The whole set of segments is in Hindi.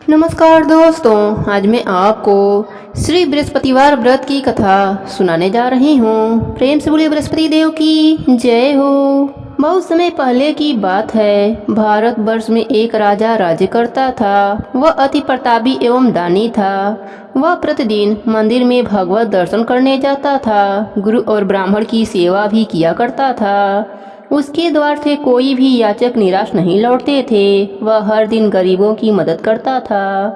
नमस्कार दोस्तों, आज मैं आपको श्री बृहस्पतिवार व्रत की कथा सुनाने जा रही हूँ। प्रेम से बोलिए बृहस्पति देव की जय हो। बहुत समय पहले की बात है। भारत वर्ष में एक राजा राज्य करता था। वह अति प्रतापी एवं दानी था। वह प्रतिदिन मंदिर में भगवत दर्शन करने जाता था। गुरु और ब्राह्मण की सेवा भी किया करता था। उसके द्वार से कोई भी याचक निराश नहीं लौटते थे। वह हर दिन गरीबों की मदद करता था,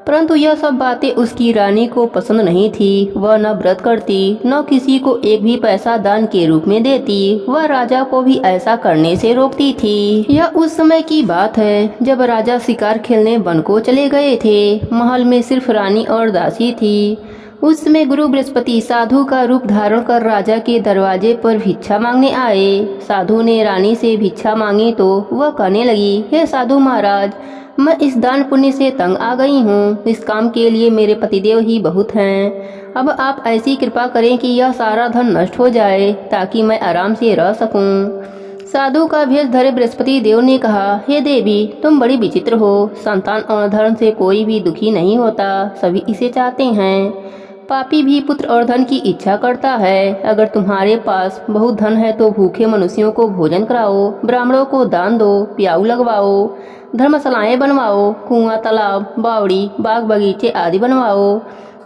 परंतु यह सब बातें उसकी रानी को पसंद नहीं थी। वह न व्रत करती, न किसी को एक भी पैसा दान के रूप में देती। वह राजा को भी ऐसा करने से रोकती थी। यह उस समय की बात है जब राजा शिकार खेलने वन को चले गए थे। महल में सिर्फ रानी और दासी थी। उस समय गुरु बृहस्पति साधु का रूप धारण कर राजा के दरवाजे पर भिक्षा मांगने आए। साधु ने रानी से भिक्षा मांगी तो वह कहने लगी, हे साधु महाराज, मैं इस दान पुण्य से तंग आ गई हूँ। इस काम के लिए मेरे पतिदेव ही बहुत हैं। अब आप ऐसी कृपा करें कि यह सारा धन नष्ट हो जाए ताकि मैं आराम से रह सकूं। साधु का भेष धरे बृहस्पति देव ने कहा, हे देवी, तुम बड़ी विचित्र हो। संतान और धन से कोई भी दुखी नहीं होता, सभी इसे चाहते हैं। पापी भी पुत्र और धन की इच्छा करता है। अगर तुम्हारे पास बहुत धन है तो भूखे मनुष्यों को भोजन कराओ, ब्राह्मणों को दान दो, प्याऊ लगवाओ, धर्मशालाएं बनवाओ, कुआं, तालाब, बावड़ी, बाग बगीचे आदि बनवाओ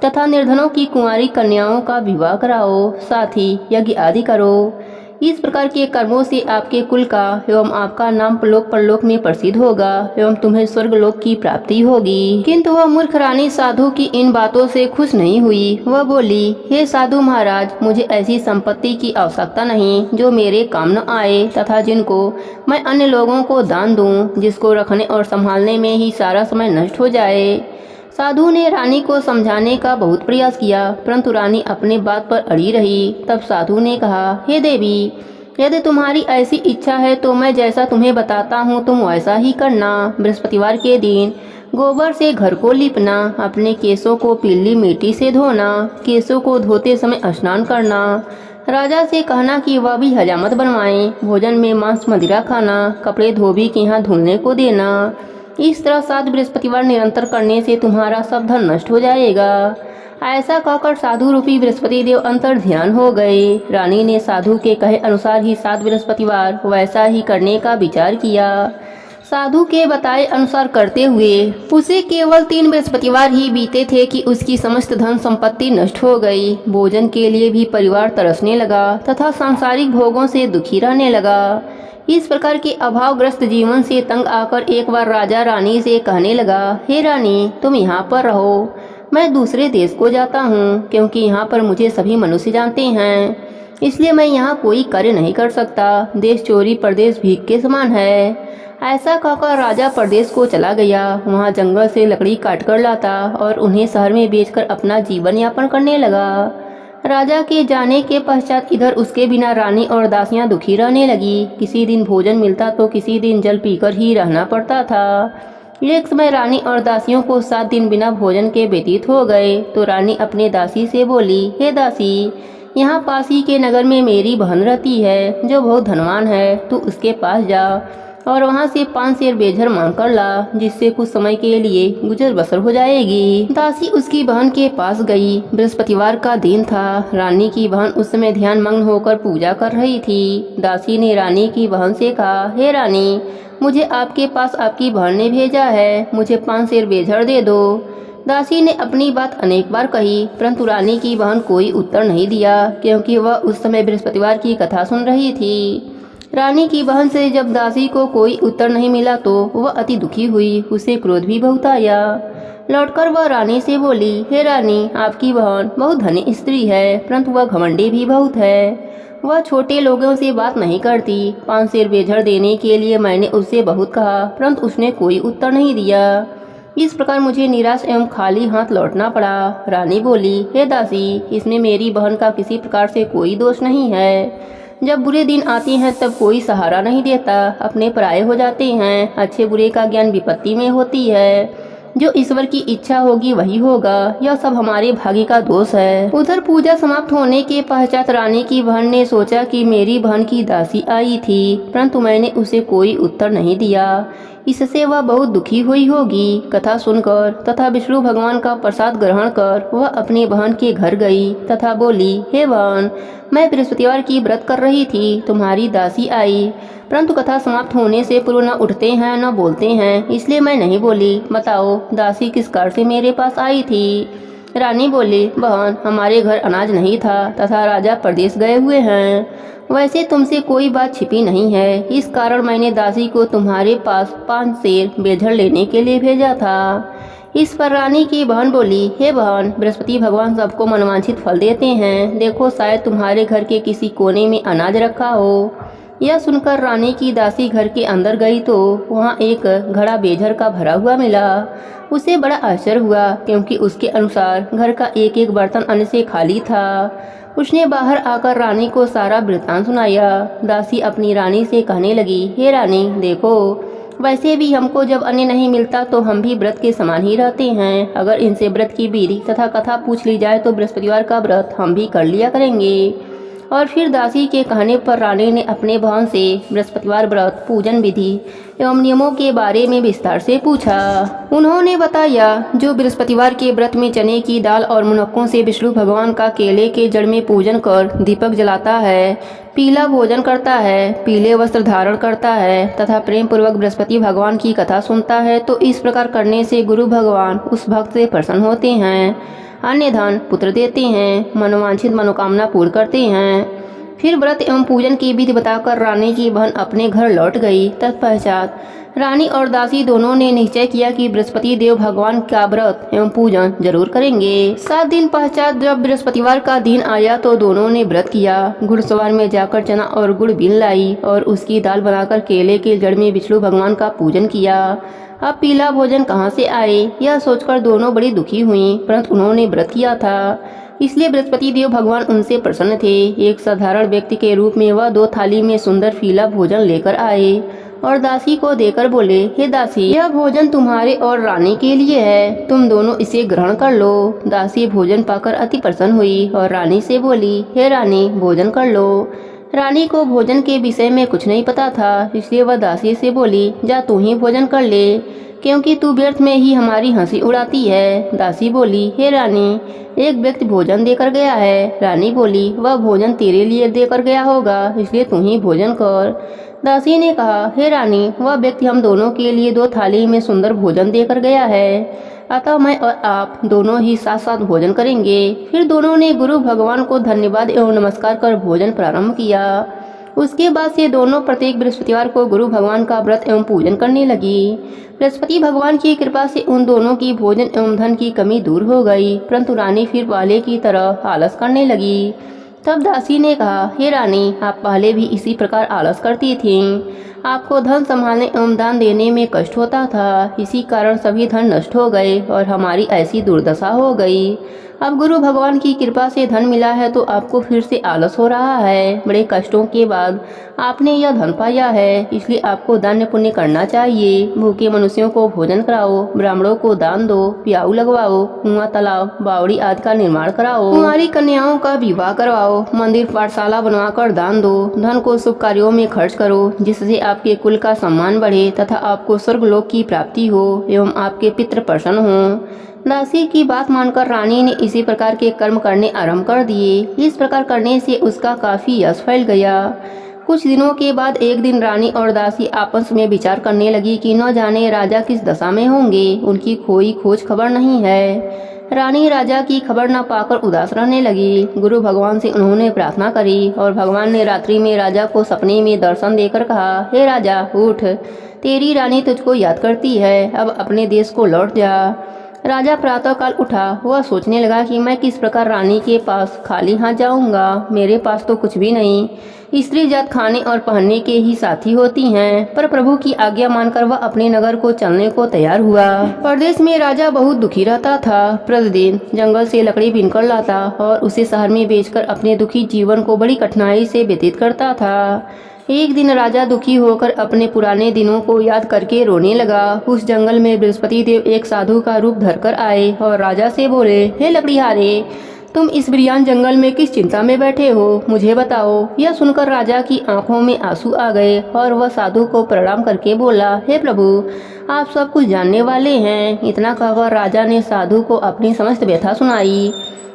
तथा निर्धनों की कुंवारी कन्याओं का विवाह कराओ। साथ ही यज्ञ आदि करो। इस प्रकार के कर्मों से आपके कुल का एवं आपका नाम लोक परलोक में प्रसिद्ध होगा एवं तुम्हें स्वर्ग लोक की प्राप्ति होगी। किंतु वह मूर्ख रानी साधु की इन बातों से खुश नहीं हुई। वह बोली, हे साधु महाराज, मुझे ऐसी संपत्ति की आवश्यकता नहीं जो मेरे काम न आए तथा जिनको मैं अन्य लोगों को दान दूं, जिसको रखने और संभालने में ही सारा समय नष्ट हो जाए। साधु ने रानी को समझाने का बहुत प्रयास किया, परंतु रानी अपने बात पर अड़ी रही। तब साधु ने कहा, हे देवी, यदि तुम्हारी ऐसी इच्छा है तो मैं जैसा तुम्हें बताता हूँ तुम वैसा ही करना। बृहस्पतिवार के दिन गोबर से घर को लीपना, अपने केसों को पीली मिट्टी से धोना, केसों को धोते समय स्नान करना, राजा से कहना कि वह भी हजामत बनवाएं, भोजन में मांस मदिरा खाना, कपड़े धोबी के यहाँ धुलने को देना। इस तरह 7 बृहस्पतिवार निरंतर करने से तुम्हारा सब धन नष्ट हो जाएगा। ऐसा कहकर साधु रूपी बृहस्पति देव अंतर ध्यान हो गए। रानी ने साधु के कहे अनुसार ही 7 बृहस्पतिवार वैसा ही करने का विचार किया। साधु के बताए अनुसार करते हुए उसे केवल 3 बृहस्पतिवार ही बीते थे कि उसकी समस्त धन संपत्ति नष्ट हो गई। भोजन के लिए भी परिवार तरसने लगा तथा सांसारिक भोगों से दुखी रहने लगा। इस प्रकार के अभावग्रस्त जीवन से तंग आकर एक बार राजा रानी से कहने लगा, हे रानी, तुम यहाँ पर रहो, मैं दूसरे देश को जाता हूँ, क्योंकि यहाँ पर मुझे सभी मनुष्य जानते हैं, इसलिए मैं यहाँ कोई कार्य नहीं कर सकता। देश चोरी परदेश भीख के समान है। ऐसा कहकर राजा परदेश को चला गया। वहाँ जंगल से लकड़ी काट कर लाता और उन्हें शहर में बेचकर अपना जीवन यापन करने लगा। राजा के जाने के पश्चात इधर उसके बिना रानी और दासियां दुखी रहने लगी। किसी दिन भोजन मिलता तो किसी दिन जल पीकर ही रहना पड़ता था। एक समय रानी और दासियों को 7 दिन बिना भोजन के व्यतीत हो गए तो रानी अपने दासी से बोली, हे दासी, यहाँ पास ही के नगर में मेरी बहन रहती है जो बहुत धनवान है। तू उसके पास जा और वहाँ से 5 सेर बेझर मांग कर ला, जिससे कुछ समय के लिए गुजर बसर हो जाएगी। दासी उसकी बहन के पास गई। बृहस्पतिवार का दिन था। रानी की बहन उस समय ध्यान मग्न होकर पूजा कर रही थी। दासी ने रानी की बहन से कहा, हे रानी, मुझे आपके पास आपकी बहन ने भेजा है, मुझे 5 सेर बेझर दे दो। दासी ने अपनी बात अनेक बार कही, परंतु रानी की बहन कोई उत्तर नहीं दिया, क्योंकि वह उस समय बृहस्पतिवार की कथा सुन रही थी। रानी की बहन से जब दासी को कोई उत्तर नहीं मिला तो वह अति दुखी हुई। उसे क्रोध भी बहुत आया। लौटकर वह रानी से बोली, हे रानी, आपकी बहन बहुत धनी स्त्री है, परंतु वह घमंडी भी बहुत है। वह छोटे लोगों से बात नहीं करती। 5 सेर बेझर देने के लिए मैंने उससे बहुत कहा, परंतु उसने कोई उत्तर नहीं दिया। इस प्रकार मुझे निराश एवं खाली हाथ लौटना पड़ा। रानी बोली, हे दासी, इसमें मेरी बहन का किसी प्रकार से कोई दोष नहीं है। जब बुरे दिन आते हैं तब कोई सहारा नहीं देता, अपने पराये हो जाते हैं। अच्छे बुरे का ज्ञान विपत्ति में होती है। जो ईश्वर की इच्छा होगी वही होगा। यह सब हमारे भाग्य का दोष है। उधर पूजा समाप्त होने के पश्चात रानी की बहन ने सोचा कि मेरी बहन की दासी आई थी, परंतु मैंने उसे कोई उत्तर नहीं दिया। इससे वह बहुत दुखी हुई होगी। कथा सुनकर तथा विष्णु भगवान का प्रसाद ग्रहण कर वह अपनी बहन के घर गई तथा बोली, हे बहन, मैं बृहस्पतिवार की व्रत कर रही थी, तुम्हारी दासी आई, परंतु कथा समाप्त होने से पूर्व न उठते हैं न बोलते हैं, इसलिए मैं नहीं बोली। बताओ दासी किस कारण से मेरे पास आई थी? रानी बोली, बहन, हमारे घर अनाज नहीं था तथा राजा प्रदेश गए हुए हैं। वैसे तुमसे कोई बात छिपी नहीं है, इस कारण मैंने दासी को तुम्हारे पास 5 सेर बेझड़ लेने के लिए भेजा था। इस पर रानी की बहन बोली, हे बहन, बृहस्पति भगवान सबको मनवांछित फल देते हैं, देखो शायद तुम्हारे घर के किसी कोने में अनाज रखा हो। यह सुनकर रानी की दासी घर के अंदर गई तो वहाँ एक घड़ा बेझर का भरा हुआ मिला। उसे बड़ा आश्चर्य हुआ क्योंकि उसके अनुसार घर का एक एक बर्तन अन्न से खाली था। उसने बाहर आकर रानी को सारा वृत्तांत सुनाया। दासी अपनी रानी से कहने लगी, हे रानी, देखो, वैसे भी हमको जब अन्न नहीं मिलता तो हम भी व्रत के समान ही रहते हैं। अगर इनसे व्रत की विधि तथा कथा पूछ ली जाए तो बृहस्पतिवार का व्रत हम भी कर लिया करेंगे। और फिर दासी के कहने पर रानी ने अपने बहन से बृहस्पतिवार व्रत, पूजन विधि एवं नियमों के बारे में विस्तार से पूछा। उन्होंने बताया, जो बृहस्पतिवार के व्रत में चने की दाल और मुनक्कों से विष्णु भगवान का केले के जड़ में पूजन कर दीपक जलाता है, पीला भोजन करता है, पीले वस्त्र धारण करता है तथा प्रेम पूर्वक बृहस्पति भगवान की कथा सुनता है, तो इस प्रकार करने से गुरु भगवान उस भक्त से प्रसन्न होते हैं, अन्य धन पुत्र देते हैं, मनोवांछित मनोकामना पूर्ण करते हैं। फिर व्रत एवं पूजन की विधि बताकर रानी की बहन अपने घर लौट गई। तत्पश्चात रानी और दासी दोनों ने निश्चय किया कि बृहस्पति देव भगवान का व्रत एवं पूजन जरूर करेंगे। 7 दिन पश्चात जब बृहस्पतिवार का दिन आया तो दोनों ने व्रत किया। घुड़सवार में जाकर चना और गुड़ बीन लाई और उसकी दाल बनाकर केले के जड़ में विष्णु भगवान का पूजन किया। अब पीला भोजन कहाँ से आए, यह सोचकर दोनों बड़ी दुखी हुई, परंतु उन्होंने व्रत किया था, इसलिए बृहस्पति देव भगवान उनसे प्रसन्न थे। एक साधारण व्यक्ति के रूप में वह 2 थाली में सुंदर पीला भोजन लेकर आए और दासी को देकर बोले, हे दासी, यह भोजन तुम्हारे और रानी के लिए है, तुम दोनों इसे ग्रहण कर लो। दासी भोजन पाकर अति प्रसन्न हुई और रानी से बोली, हे रानी, भोजन कर लो। रानी को भोजन के विषय में कुछ नहीं पता था, इसलिए वह दासी से बोली, जा तू ही भोजन कर ले, क्योंकि तू व्यर्थ में ही हमारी हंसी उड़ाती है। दासी बोली, हे रानी, एक व्यक्ति भोजन देकर गया है। रानी बोली, वह भोजन तेरे लिए देकर गया होगा, इसलिए तू ही भोजन कर। दासी ने कहा, हे रानी, वह व्यक्ति हम दोनों के लिए 2 थाली में सुंदर भोजन देकर गया है, अतः मैं और आप दोनों ही साथ साथ भोजन करेंगे। फिर दोनों ने गुरु भगवान को धन्यवाद एवं नमस्कार कर भोजन प्रारंभ किया। उसके बाद से दोनों प्रत्येक बृहस्पतिवार को गुरु भगवान का व्रत एवं पूजन करने लगी। बृहस्पति भगवान की कृपा से उन दोनों की भोजन एवं धन की कमी दूर हो गई, परंतु रानी फिर पहले की तरह आलस करने लगी। तब दासी ने कहा, हे रानी, आप पहले भी इसी प्रकार आलस करती थीं। आपको धन संभालने एवं दान देने में कष्ट होता था, इसी कारण सभी धन नष्ट हो गए और हमारी ऐसी दुर्दशा हो गई। अब गुरु भगवान की कृपा से धन मिला है तो आपको फिर से आलस हो रहा है। बड़े कष्टों के बाद आपने यह धन पाया है, इसलिए आपको दान पुण्य करना चाहिए। भूखे मनुष्यों को भोजन कराओ, ब्राह्मणों को दान दो, प्याऊ लगवाओ, कुआं, तालाब, बावड़ी आदि का निर्माण कराओ, कुंवारी कन्याओं का विवाह करवाओ, मंदिर पाठशाला बनवाकर दान दो, धन को शुभ कार्यों में खर्च करो, जिससे आपके कुल का सम्मान बढ़े तथा आपको स्वर्गलोक की प्राप्ति हो एवं आपके पितृ प्रसन्न हो। दासी की बात मानकर रानी ने इसी प्रकार के कर्म करने आरंभ कर दिए। इस प्रकार करने से उसका काफी यश फैल गया। कुछ दिनों के बाद एक दिन रानी और दासी आपस में विचार करने लगी कि न जाने राजा किस दशा में होंगे, उनकी कोई खोज खबर नहीं है। रानी राजा की खबर न पाकर उदास रहने लगी। गुरु भगवान से उन्होंने प्रार्थना करी और भगवान ने रात्रि में राजा को सपने में दर्शन देकर कहा, हे राजा, उठ, तेरी रानी तुझको याद करती है, अब अपने देश को लौट जा। राजा प्रातःकाल उठा। वह सोचने लगा कि मैं किस प्रकार रानी के पास खाली हाथ जाऊंगा, मेरे पास तो कुछ भी नहीं। स्त्री जात खाने और पहनने के ही साथी होती हैं, पर प्रभु की आज्ञा मानकर वह अपने नगर को चलने को तैयार हुआ। प्रदेश में राजा बहुत दुखी रहता था। प्रतिदिन जंगल से लकड़ी बीनकर लाता और उसे शहर में बेचकर अपने दुखी जीवन को बड़ी कठिनाई से व्यतीत करता था। एक दिन राजा दुखी होकर अपने पुराने दिनों को याद करके रोने लगा। उस जंगल में बृहस्पति देव एक साधु का रूप धरकर आए और राजा से बोले, हे लकड़ीहारे, तुम इस बिरियान जंगल में किस चिंता में बैठे हो, मुझे बताओ। यह सुनकर राजा की आंखों में आंसू आ गए और वह साधु को प्रणाम करके बोला, हे प्रभु, आप सब कुछ जानने वाले हैं। इतना कहकर राजा ने साधु को अपनी समस्त व्यथा सुनाई।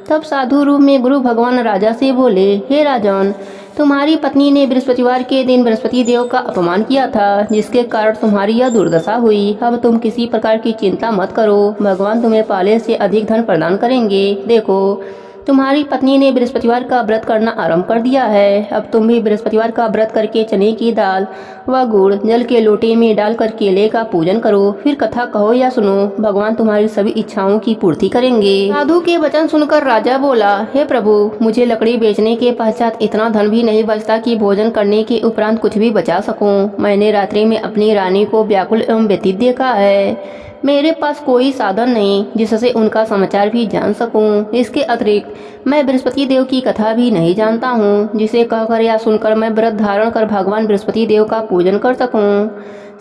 तब साधु रूप में गुरु भगवान राजा से बोले, हे राजन, तुम्हारी पत्नी ने बृहस्पतिवार के दिन बृहस्पति देव का अपमान किया था, जिसके कारण तुम्हारी यह दुर्दशा हुई। अब तुम किसी प्रकार की चिंता मत करो, भगवान तुम्हें पहले से अधिक धन प्रदान करेंगे। देखो, तुम्हारी पत्नी ने बृहस्पतिवार का व्रत करना आरंभ कर दिया है। अब तुम भी बृहस्पतिवार का व्रत करके चने की दाल व गुड़ जल के लोटे में डालकर केले का पूजन करो, फिर कथा कहो या सुनो, भगवान तुम्हारी सभी इच्छाओं की पूर्ति करेंगे। साधु के वचन सुनकर राजा बोला, हे प्रभु, मुझे लकड़ी बेचने के पश्चात इतना धन भी नहीं बचता कि भोजन करने के उपरांत कुछ भी बचा सकूं। मैंने रात्रि में अपनी रानी को व्याकुल एवं व्यतीत देखा है। मेरे पास कोई साधन नहीं जिससे उनका समाचार भी जान सकूं। इसके अतिरिक्त मैं बृहस्पति देव की कथा भी नहीं जानता हूं, जिसे कहकर या सुनकर मैं व्रत धारण कर भगवान बृहस्पति देव का पूजन कर सकूं।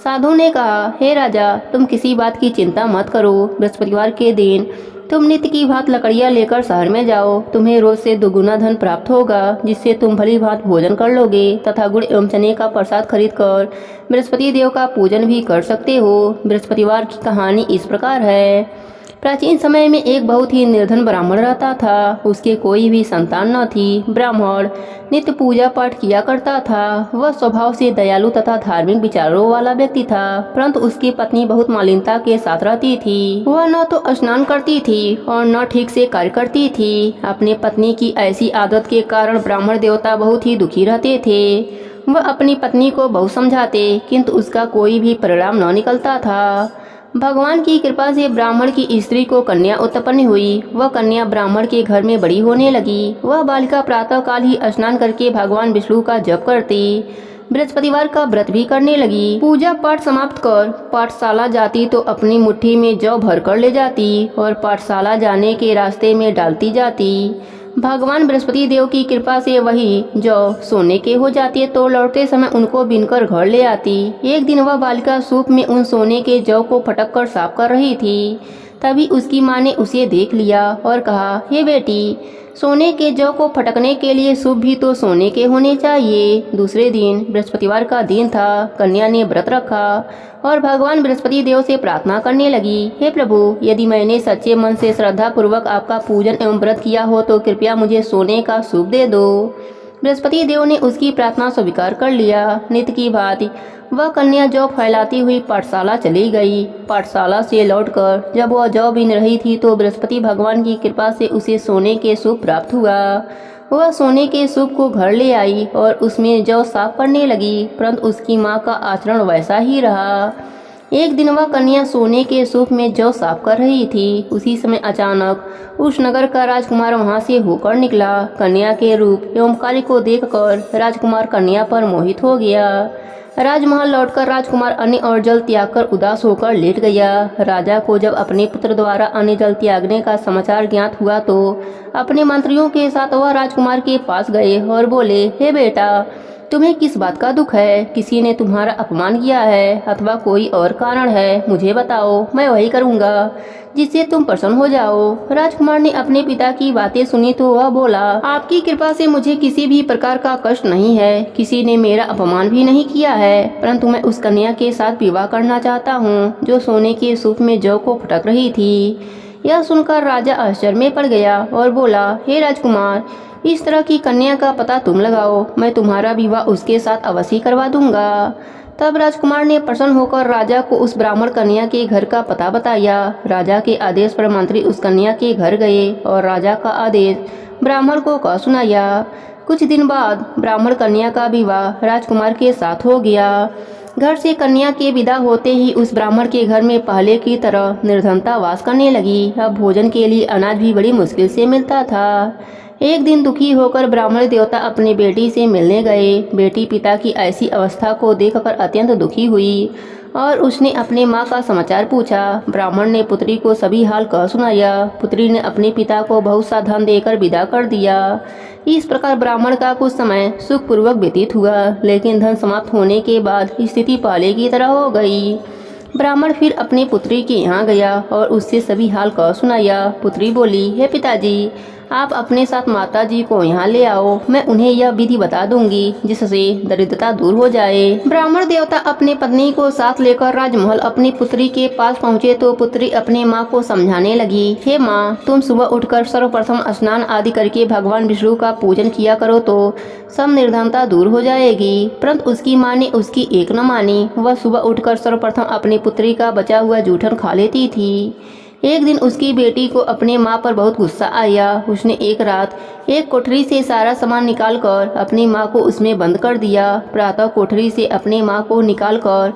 साधु ने कहा, हे राजा, तुम किसी बात की चिंता मत करो। बृहस्पतिवार के दिन तुम नित्य की भांति लकड़ियाँ लेकर शहर में जाओ। तुम्हें रोज से दुगुना धन प्राप्त होगा, जिससे तुम भली भांति भोजन कर लोगे तथा गुड़ एवं चने का प्रसाद खरीद कर बृहस्पति देव का पूजन भी कर सकते हो। बृहस्पतिवार की कहानी इस प्रकार है। प्राचीन समय में एक बहुत ही निर्धन ब्राह्मण रहता था। उसके कोई भी संतान न थी। ब्राह्मण नित्य पूजा पाठ किया करता था। वह स्वभाव से दयालु तथा धार्मिक विचारों वाला व्यक्ति था, परंतु उसकी पत्नी बहुत मलिनता के साथ रहती थी। वह न तो स्नान करती थी और न ठीक से कार्य करती थी। अपने पत्नी की ऐसी आदत के कारण ब्राह्मण देवता बहुत ही दुखी रहते थे। वह अपनी पत्नी को बहुत समझाते, किंतु उसका कोई भी परिणाम न निकलता था। भगवान की कृपा से ब्राह्मण की स्त्री को कन्या उत्पन्न हुई। वह कन्या ब्राह्मण के घर में बड़ी होने लगी। वह बालिका प्रातः काल ही स्नान करके भगवान विष्णु का जप करती, बृहस्पतिवार का व्रत भी करने लगी। पूजा पाठ समाप्त कर पाठशाला जाती तो अपनी मुट्ठी में जौ भर कर ले जाती और पाठशाला जाने के रास्ते में डालती जाती। भगवान बृहस्पति देव की कृपा से वही जौ सोने के हो जाती तो लौटते समय उनको बीनकर घर ले आती। एक दिन वह बालिका सूप में उन सोने के जौ को फटक कर साफ कर रही थी। तभी उसकी माँ ने उसे देख लिया और कहा, हे बेटी, सोने के जौ को फटकने के लिए सूप भी तो सोने के होने चाहिए। दूसरे दिन बृहस्पतिवार का दिन था। कन्या ने व्रत रखा और भगवान बृहस्पति देव से प्रार्थना करने लगी, हे प्रभु, यदि मैंने सच्चे मन से श्रद्धा पूर्वक आपका पूजन एवं व्रत किया हो तो कृपया मुझे सोने का सूप दे दो। बृहस्पति देव ने उसकी प्रार्थना स्वीकार कर लिया। नित्य की भांति वह कन्या जौ फैलाती हुई पाठशाला चली गई। पाठशाला से लौटकर जब वह जौ बीन रही थी तो बृहस्पति भगवान की कृपा से उसे सोने के सूप प्राप्त हुआ। वह सोने के सूप को घर ले आई और उसमें जौ साफ करने लगी, परंतु उसकी माँ का आचरण वैसा ही रहा। एक दिन वह कन्या सोने के सूप में जौ साफ कर रही थी। उसी समय अचानक उस नगर का राजकुमार वहां से होकर निकला। कन्या के रूप एवं कार्य को देखकर राजकुमार कन्या पर मोहित हो गया। राजमहल लौटकर राजकुमार अन्न और जल त्याग कर उदास होकर लेट गया। राजा को जब अपने पुत्र द्वारा अन्न जल त्यागने का समाचार ज्ञात हुआ तो अपने मंत्रियों के साथ वह राजकुमार के पास गए और बोले, हे बेटा, तुम्हें किस बात का दुख है? किसी ने तुम्हारा अपमान किया है अथवा कोई और कारण है? मुझे बताओ, मैं वही करूँगा जिससे तुम प्रसन्न हो जाओ। राजकुमार ने अपने पिता की बातें सुनी तो वह बोला, आपकी कृपा से मुझे किसी भी प्रकार का कष्ट नहीं है। किसी ने मेरा अपमान भी नहीं किया है, परंतु मैं उस कन्या के साथ विवाह करना चाहता हूँ जो सोने के सूप में जौ को फटक रही थी। यह सुनकर राजा आश्चर्य में पड़ गया और बोला, हे राजकुमार, इस तरह की कन्या का पता तुम लगाओ, मैं तुम्हारा विवाह उसके साथ अवश्य करवा दूंगा। तब राजकुमार ने प्रसन्न होकर राजा को उस ब्राह्मण कन्या के घर का पता बताया। राजा के आदेश पर मंत्री उस कन्या के घर गए और राजा का आदेश ब्राह्मण को कह सुनाया। कुछ दिन बाद ब्राह्मण कन्या का विवाह राजकुमार के साथ हो गया। घर से कन्या के विदा होते ही उस ब्राह्मण के घर में पहले की तरह निर्धनता वास करने लगी। अब भोजन के लिए अनाज भी बड़ी मुश्किल से मिलता था। एक दिन दुखी होकर ब्राह्मण देवता अपनी बेटी से मिलने गए। बेटी पिता की ऐसी अवस्था को देखकर अत्यंत दुखी हुई और उसने अपने माँ का समाचार पूछा। ब्राह्मण ने पुत्री को सभी हाल कह सुनाया। पुत्री ने अपने पिता को बहुत सा धन देकर विदा कर दिया। इस प्रकार ब्राह्मण का कुछ समय सुखपूर्वक व्यतीत हुआ, लेकिन धन समाप्त होने के बाद स्थिति पहले की तरह हो गई। ब्राह्मण फिर अपनी पुत्री के यहाँ गया और उससे सभी हाल कह सुनाया। पुत्री बोली, हे पिताजी, आप अपने साथ माता जी को यहाँ ले आओ, मैं उन्हें यह विधि बता दूंगी जिससे दरिद्रता दूर हो जाए। ब्राह्मण देवता अपनी पत्नी को साथ लेकर राजमहल अपनी पुत्री के पास पहुँचे तो पुत्री अपनी माँ को समझाने लगी, हे माँ, तुम सुबह उठकर सर्वप्रथम स्नान आदि करके भगवान विष्णु का पूजन किया करो तो सब निर्धनता दूर हो जाएगी। परंतु उसकी माँ ने उसकी एक न मानी। वह सुबह उठकर सर्वप्रथम अपनी पुत्री का बचा हुआ जूठन खा लेती थी। एक दिन उसकी बेटी को अपने माँ पर बहुत गुस्सा आया। उसने एक रात एक कोठरी से सारा सामान निकालकर अपनी माँ को उसमें बंद कर दिया। प्रातः कोठरी से अपनी माँ को निकालकर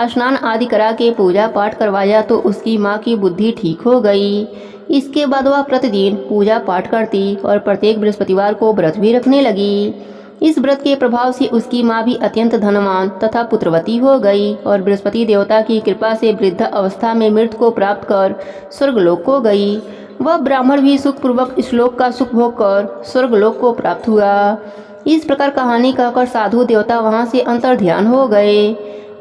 स्नान आदि करा के पूजा पाठ करवाया तो उसकी माँ की बुद्धि ठीक हो गई। इसके बाद वह प्रतिदिन पूजा पाठ करती और प्रत्येक बृहस्पतिवार को व्रत भी रखने लगी। इस व्रत के प्रभाव से उसकी माँ भी अत्यंत धनवान तथा पुत्रवती हो गई और बृहस्पति देवता की कृपा से वृद्ध अवस्था में मृत्यु को प्राप्त कर स्वर्गलोक को गई। वह ब्राह्मण भी सुखपूर्वक इस लोक का सुख भोग कर स्वर्गलोक को प्राप्त हुआ। इस प्रकार कहानी कहकर साधु देवता वहाँ से अंतर्ध्यान हो गए।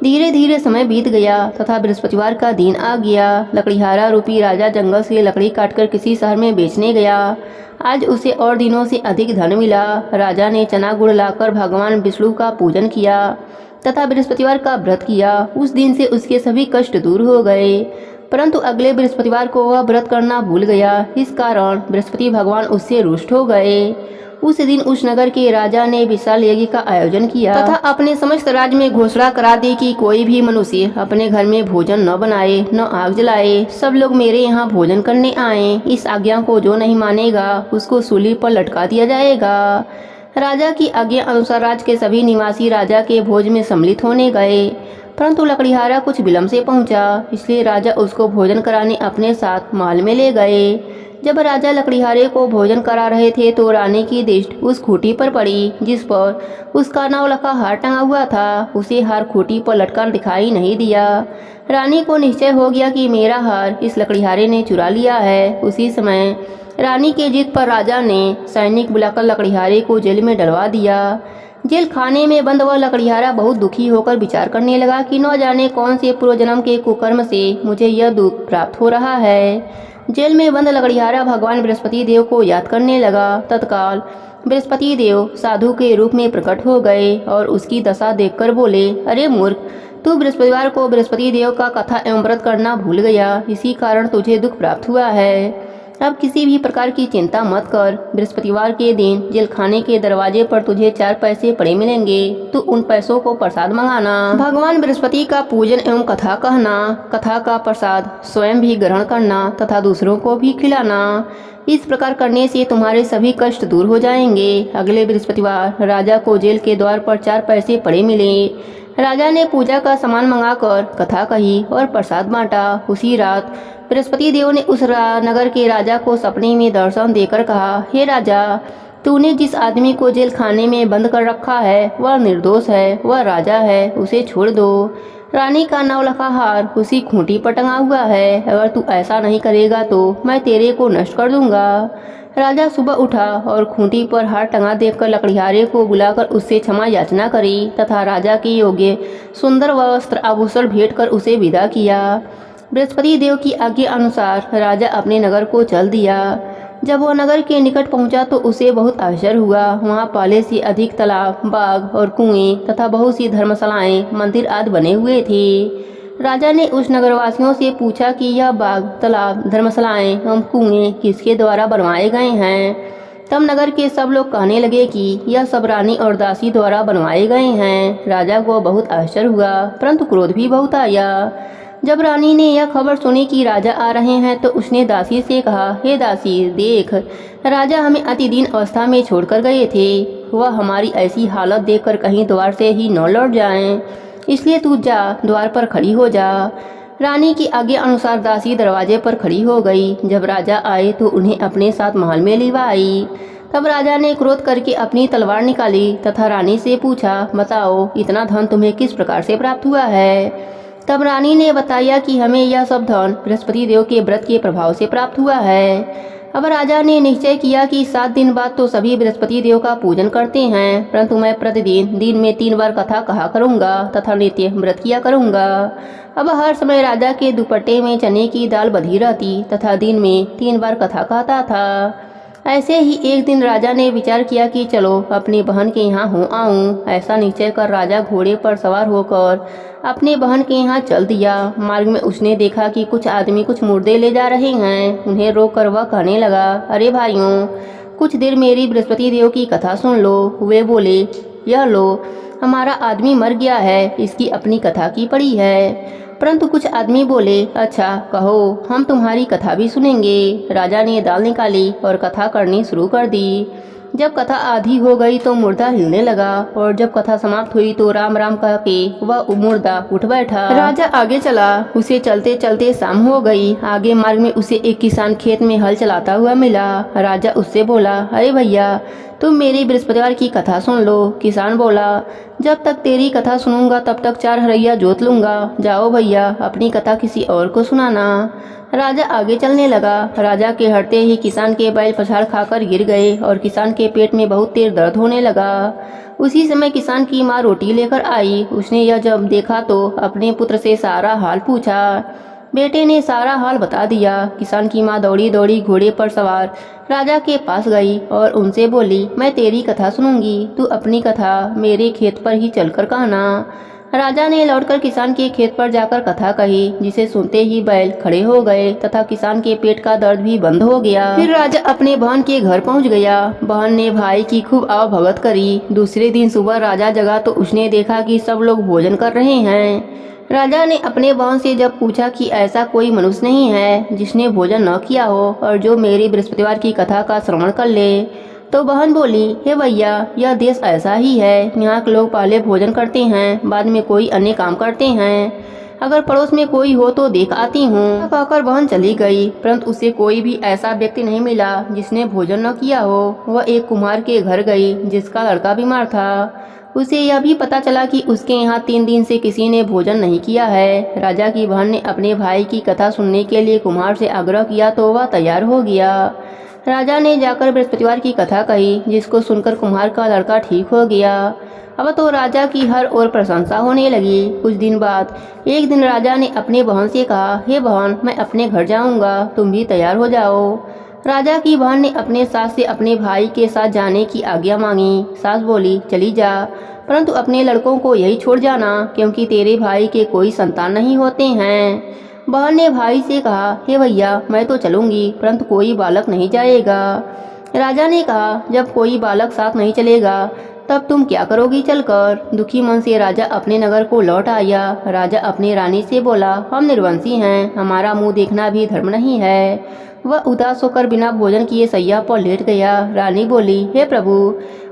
धीरे धीरे समय बीत गया तथा बृहस्पतिवार का दिन आ गया। लकड़ीहारा रूपी राजा जंगल से लकड़ी काटकर किसी शहर में बेचने गया। आज उसे और दिनों से अधिक धन मिला। राजा ने चना गुड़ लाकर भगवान विष्णु का पूजन किया तथा बृहस्पतिवार का व्रत किया। उस दिन से उसके सभी कष्ट दूर हो गए। परंतु अगले बृहस्पतिवार को वह व्रत करना भूल गया। इस कारण बृहस्पति भगवान उससे रुष्ट हो गए। उस दिन उस नगर के राजा ने विशाल यज्ञ का आयोजन किया तथा अपने समस्त राज्य में घोषणा करा दी कि कोई भी मनुष्य अपने घर में भोजन न बनाए न आग जलाए। सब लोग मेरे यहाँ भोजन करने आए। इस आज्ञा को जो नहीं मानेगा उसको सूली पर लटका दिया जाएगा। राजा की आज्ञा अनुसार राज्य के सभी निवासी राजा के भोज में सम्मिलित होने गए। परंतु लकड़ीहारा कुछ विलम्ब से पहुंचा, इसलिए राजा उसको भोजन कराने अपने साथ महल में ले गए। जब राजा लकड़ीहारे को भोजन करा रहे थे तो रानी की दृष्टि उस खूंटी पर पड़ी जिस पर उसका नवलखा हार टंगा हुआ था। उसे हार खूंटी पर लटका दिखाई नहीं दिया। रानी को निश्चय हो गया कि मेरा हार इस लकड़ीहारे ने चुरा लिया है। उसी समय रानी के जिद पर राजा ने सैनिक बुलाकर लकड़ीहारे को जेल में डलवा दिया। जेल खाने में बंद वह लकड़ीहारा बहुत दुखी होकर विचार करने लगा कि न जाने कौन से पूर्व जन्म के कुकर्म से मुझे यह दुख प्राप्त हो रहा है। जेल में बंद लकड़ीहारा भगवान बृहस्पति देव को याद करने लगा। तत्काल बृहस्पति देव साधु के रूप में प्रकट हो गए और उसकी दशा देखकर बोले, अरे मूर्ख, तू बृहस्पतिवार को बृहस्पति देव का कथा एवं व्रत करना भूल गया। इसी कारण तुझे दुख प्राप्त हुआ है। अब किसी भी प्रकार की चिंता मत कर। बृहस्पतिवार के दिन जेल खाने के दरवाजे पर तुझे 4 पैसे पड़े मिलेंगे। तू उन पैसों को प्रसाद मंगाना। भगवान बृहस्पति का पूजन एवं कथा कहना। कथा का प्रसाद स्वयं भी ग्रहण करना तथा दूसरों को भी खिलाना। इस प्रकार करने से तुम्हारे सभी कष्ट दूर हो जाएंगे। अगले बृहस्पतिवार राजा को जेल के द्वार पर 4 पैसे पड़े मिले। राजा ने पूजा का सामान मंगाकर कथा कही और प्रसाद बांटा। उसी रात बृहस्पति देव ने उस नगर के राजा को सपने में दर्शन देकर कहा, हे राजा, तूने जिस आदमी को जेल खाने में बंद कर रखा है वह निर्दोष है, वह राजा है, उसे छोड़ दो। रानी का नवलखा हार उसी खूंटी पर टंगा हुआ है। अगर तू ऐसा नहीं करेगा तो मैं तेरे को नष्ट कर दूंगा। राजा सुबह उठा और खूंटी पर हार टंगा देखकर लकड़ीहारे को बुलाकर उससे क्षमा याचना करी तथा राजा के योग्य सुंदर वस्त्र आभूषण भेंट कर उसे विदा किया। बृहस्पति देव की आज्ञा अनुसार राजा अपने नगर को चल दिया। जब वह नगर के निकट पहुंचा तो उसे बहुत आश्चर्य हुआ। वहां पहले से अधिक तालाब, बाग और कुएं तथा बहुत सी धर्मशालाएं, मंदिर आदि बने हुए थे। राजा ने उस नगरवासियों से पूछा कि यह बाग, तालाब, धर्मशालाएं एवं कुएं किसके द्वारा बनवाए गए हैं। तब नगर के सब लोग कहने लगे कि यह सब रानी और दासी द्वारा बनवाए गए हैं। राजा को बहुत आश्चर्य हुआ परंतु क्रोध भी बहुत आया। जब रानी ने यह खबर सुनी कि राजा आ रहे हैं तो उसने दासी से कहा, हे दासी, देख, राजा हमें अतिदीन अवस्था में छोड़कर गए थे। वह हमारी ऐसी हालत देखकर कहीं द्वार से ही न लौट जाएं, इसलिए तू जा, द्वार पर खड़ी हो जा। रानी की आज्ञा अनुसार दासी दरवाजे पर खड़ी हो गई। जब राजा आए तो उन्हें अपने साथ महल में लिवाई। तब राजा ने क्रोध करके अपनी तलवार निकाली तथा रानी से पूछा, बताओ, इतना धन तुम्हें किस प्रकार से प्राप्त हुआ है। तब रानी ने बताया कि हमें यह सब धन बृहस्पति देव के व्रत के प्रभाव से प्राप्त हुआ है। अब राजा ने निश्चय किया कि 7 दिन बाद तो सभी बृहस्पति देव का पूजन करते हैं, परंतु मैं प्रतिदिन दिन में 3 बार कथा कहा करूंगा तथा नित्य व्रत किया करूंगा। अब हर समय राजा के दुपट्टे में चने की दाल बधी रहती तथा दिन में 3 बार कथा कहता था। ऐसे ही एक दिन राजा ने विचार किया कि चलो अपनी बहन के यहाँ हो आऊं। ऐसा निश्चय कर राजा घोड़े पर सवार होकर अपने बहन के यहाँ चल दिया। मार्ग में उसने देखा कि कुछ आदमी कुछ मुर्दे ले जा रहे हैं। उन्हें रोक कर वह कहने लगा, अरे भाइयों, कुछ देर मेरी बृहस्पति देव की कथा सुन लो। वे बोले, यह लो, हमारा आदमी मर गया है, इसकी अपनी कथा की पड़ी है। परंतु कुछ आदमी बोले, अच्छा कहो, हम तुम्हारी कथा भी सुनेंगे। राजा ने दाल निकाली और कथा करनी शुरू कर दी। जब कथा आधी हो गई तो मुर्दा हिलने लगा और जब कथा समाप्त हुई तो राम राम कह के वह मुर्दा उठ बैठा। राजा आगे चला। उसे चलते चलते शाम हो गई। आगे मार्ग में उसे एक किसान खेत में हल चलाता हुआ मिला। राजा उससे बोला, अरे भैया, तुम मेरी बृहस्पतिवार की कथा सुन लो। किसान बोला, जब तक तेरी कथा सुनूंगा तब तक 4 हरैया जोत लूंगा। जाओ भैया, अपनी कथा किसी और को सुनाना। राजा आगे चलने लगा। राजा के हटते ही किसान के बैल पछाड़ खाकर गिर गए और किसान के पेट में बहुत तेज दर्द होने लगा। उसी समय किसान की माँ रोटी लेकर आई। उसने यह जब देखा तो अपने पुत्र से सारा हाल पूछा। बेटे ने सारा हाल बता दिया। किसान की माँ दौड़ी दौड़ी घोड़े पर सवार राजा के पास गई और उनसे बोली, मैं तेरी कथा सुनूंगी, तू अपनी कथा मेरे खेत पर ही चलकर कहना। राजा ने लौटकर किसान के खेत पर जाकर कथा कही, जिसे सुनते ही बैल खड़े हो गए तथा किसान के पेट का दर्द भी बंद हो गया। फिर राजा अपने बहन के घर पहुंच गया। बहन ने भाई की खूब आवभगत करी। दूसरे दिन सुबह राजा जगा तो उसने देखा कि सब लोग भोजन कर रहे हैं। राजा ने अपने बहन से जब पूछा कि ऐसा कोई मनुष्य नहीं है जिसने भोजन न किया हो और जो मेरी बृहस्पतिवार की कथा का श्रवण कर ले, तो बहन बोली, हे भैया, यह देश ऐसा ही है। यहाँ के लोग पहले भोजन करते हैं, बाद में कोई अन्य काम करते हैं। अगर पड़ोस में कोई हो तो देख आती हूँ। कहकर बहन चली गई, परंतु उसे कोई भी ऐसा व्यक्ति नहीं मिला जिसने भोजन न किया हो। वह एक कुम्हार के घर गई जिसका लड़का बीमार था। उसे यह भी पता चला कि उसके यहाँ 3 दिन से किसी ने भोजन नहीं किया है। राजा की बहन ने अपने भाई की कथा सुनने के लिए कुम्हार से आग्रह किया तो वह तैयार हो गया। राजा ने जाकर बृहस्पतिवार की कथा कही, जिसको सुनकर कुम्हार का लड़का ठीक हो गया। अब तो राजा की हर ओर प्रशंसा होने लगी। कुछ दिन बाद एक दिन राजा ने अपने बहन से कहा, हे बहन, मैं अपने घर जाऊंगा, तुम भी तैयार हो जाओ। राजा की बहन ने अपने सास से अपने भाई के साथ जाने की आज्ञा मांगी। सास बोली, चली जा, परंतु अपने लड़कों को यही छोड़ जाना, क्योंकि तेरे भाई के कोई संतान नहीं होते हैं। बहन ने भाई से कहा, हे भैया, मैं तो चलूंगी, परंतु कोई बालक नहीं जाएगा। राजा ने कहा, जब कोई बालक साथ नहीं चलेगा तब तुम क्या करोगी चलकर। दुखी मन से राजा अपने नगर को लौट आया। राजा अपनी रानी से बोला, हम निर्वंशी हैं, हमारा मुंह देखना भी धर्म नहीं है। वह उदास होकर बिना भोजन किए सैया पर लेट गया। रानी बोली, हे प्रभु,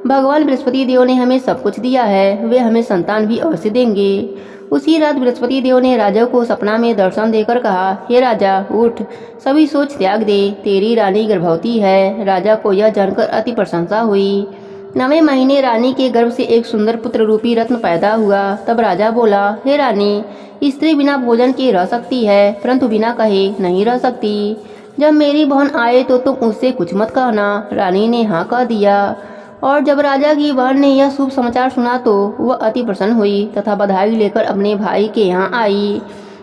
भगवान बृहस्पति देव ने हमें सब कुछ दिया है, वे हमें संतान भी अवश्य देंगे। उसी रात बृहस्पति देव ने राजा को सपना में दर्शन देकर कहा, हे राजा, उठ, सभी सोच त्याग दे, तेरी रानी गर्भवती है। राजा को यह जानकर अति प्रशंसा हुई। 9वें महीने रानी के गर्भ से एक सुंदर पुत्र रूपी रत्न पैदा हुआ। तब राजा बोला, हे रानी, स्त्री बिना भोजन के रह सकती है, परंतु बिना कहे नहीं रह सकती। जब मेरी बहन आए तो तुम उससे कुछ मत कहना। रानी ने हाँ कह दिया। और जब राजा की बहन ने यह शुभ समाचार सुना तो वह अति प्रसन्न हुई तथा बधाई लेकर अपने भाई के यहाँ आई।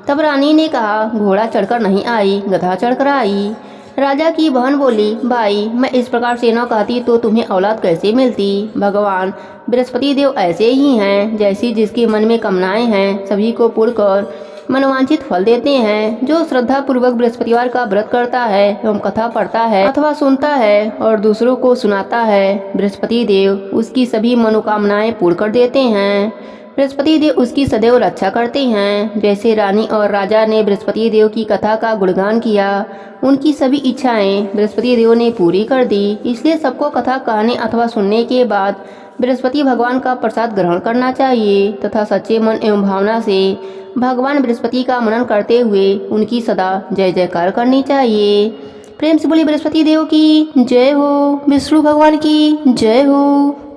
तब रानी ने कहा, घोड़ा चढ़कर नहीं आई, गधा चढ़कर आई। राजा की बहन बोली, भाई, मैं इस प्रकार से न कहती तो तुम्हें औलाद कैसे मिलती। भगवान बृहस्पति देव ऐसे ही हैं, जैसी जिसके मन में कामनाएं हैं सभी को पूर्ण कर मनोवांछित फल देते हैं। जो श्रद्धा पूर्वक बृहस्पतिवार का व्रत करता है एवं कथा पढ़ता है अथवा सुनता है और दूसरों को सुनाता है, बृहस्पति देव उसकी सभी मनोकामनाएं पूर्ण कर देते हैं। बृहस्पति देव उसकी सदैव रक्षा करते हैं। जैसे रानी और राजा ने बृहस्पति देव की कथा का गुणगान किया, उनकी सभी इच्छाएं बृहस्पति देव ने पूरी कर दी। इसलिए सबको कथा कहने अथवा सुनने के बाद बृहस्पति भगवान का प्रसाद ग्रहण करना चाहिए तथा सच्चे मन एवं भावना से भगवान बृहस्पति का मनन करते हुए उनकी सदा जय जयकार करनी चाहिए। प्रेम से बोली बृहस्पति देव की जय हो, विष्णु भगवान की जय हो।